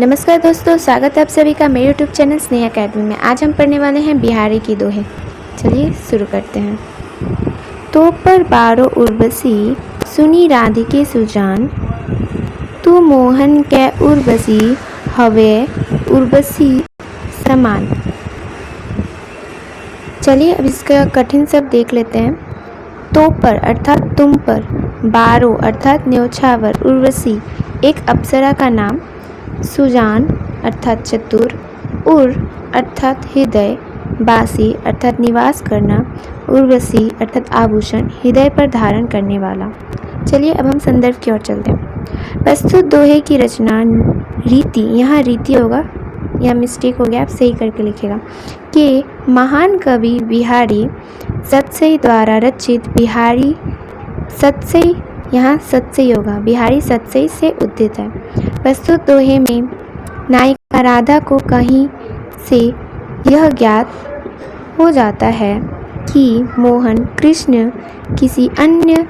नमस्कार दोस्तों, स्वागत है आप सभी का मेरे यूट्यूब चैनल स्नेहा अकेडमी में। आज हम पढ़ने वाले हैं बिहारी की दोहे। चलिए शुरू करते हैं। तो पर बारो उर्वशी सुनी राधिके सुजान, तू मोहन कै उर्वशी हवे उर्वशी समान। चलिए अब इसका कठिन शब्द देख लेते हैं। तो पर अर्थात तुम पर, बारो अर्थात न्योछावर, उर्वशी एक अप्सरा का नाम, सुजान अर्थात चतुर, उर अर्थात हृदय, बासी अर्थात निवास करना, उर्वशी अर्थात आभूषण, हृदय पर धारण करने वाला। चलिए अब हम संदर्भ की ओर चलते हैं। प्रस्तुत दोहे की रचना रीति, यहाँ रीति होगा, यह मिस्टेक हो गया, आप सही करके लिखेगा, कि महान कवि बिहारी सतसई द्वारा रचित बिहारी सतसई, यहाँ सतसई होगा, बिहारी सतसई से उद्धित है। प्रस्तुत दोहे में नायिका राधा को कहीं से यह ज्ञात हो जाता है कि मोहन कृष्ण किसी अन्य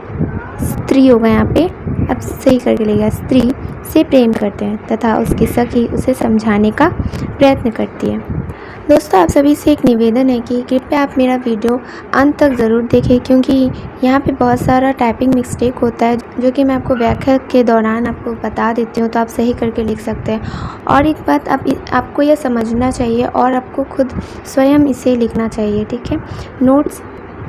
स्त्री होगा, यहाँ पे अब सही करके लेगा, स्त्री से प्रेम करते हैं तथा उसकी सखी उसे समझाने का प्रयत्न करती है। दोस्तों आप सभी से एक निवेदन है कि कृपया आप मेरा वीडियो अंत तक ज़रूर देखें, क्योंकि यहाँ पे बहुत सारा टाइपिंग मिस्टेक होता है जो कि मैं आपको व्याख्या के दौरान आपको बता देती हूँ, तो आप सही करके लिख सकते हैं। और एक बात आपको यह समझना चाहिए और आपको खुद स्वयं इसे लिखना चाहिए, ठीक है। नोट्स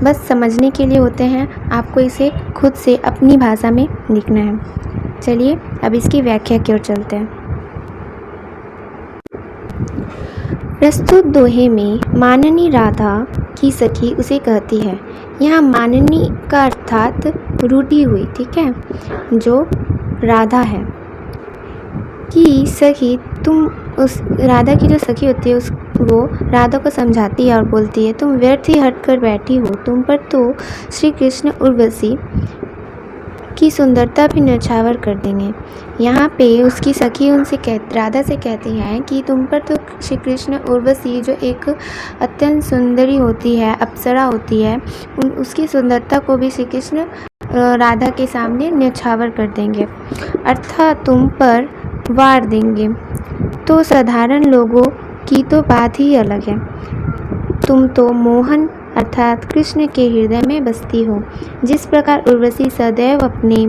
बस समझने के लिए होते हैं, आपको इसे खुद से अपनी भाषा में लिखना है। चलिए अब इसकी व्याख्या की ओर चलते हैं। प्रस्तुत दोहे में माननी राधा की सखी उसे कहती है, यहाँ माननी का अर्थात रूठी हुई, ठीक है, जो राधा है, कि सखी तुम उस राधा की जो सखी होती है वो राधा को समझाती है और बोलती है, तुम व्यर्थ ही हट कर बैठी हो, तुम पर तो श्री कृष्ण उर्वशी की सुंदरता भी न्यौछावर कर देंगे। यहाँ पे उसकी सखी राधा से कहती हैं कि तुम पर तो श्री कृष्ण उर्वशी जो एक अत्यंत सुंदरी होती है, अप्सरा होती है, उसकी सुंदरता को भी श्री कृष्ण राधा के सामने न्यौछावर कर देंगे, अर्थात तुम पर वार देंगे। तो साधारण लोगों की तो बात ही अलग है, तुम तो मोहन अर्थात कृष्ण के हृदय में बसती हो। जिस प्रकार उर्वशी सदैव अपने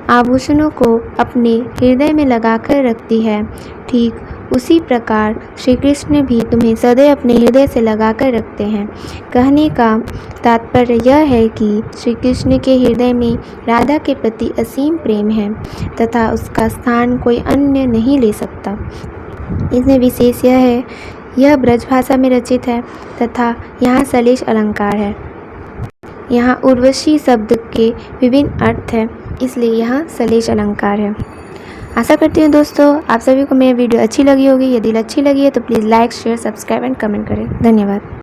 आभूषणों को अपने हृदय में लगाकर रखती है, ठीक उसी प्रकार श्री कृष्ण भी तुम्हें सदैव अपने हृदय से लगाकर रखते हैं। कहने का तात्पर्य यह है कि श्री कृष्ण के हृदय में राधा के प्रति असीम प्रेम है तथा उसका स्थान कोई अन्य नहीं ले सकता। इसमें विशेष यह है, यह ब्रज भाषा में रचित है तथा यहाँ सलेश अलंकार है। यहाँ उर्वशी शब्द के विभिन्न अर्थ हैं, इसलिए यहाँ सलेश अलंकार है। आशा करती हूँ दोस्तों आप सभी को मेरी वीडियो अच्छी लगी होगी। यदि अच्छी लगी है तो please like, share, subscribe and comment करें। धन्यवाद।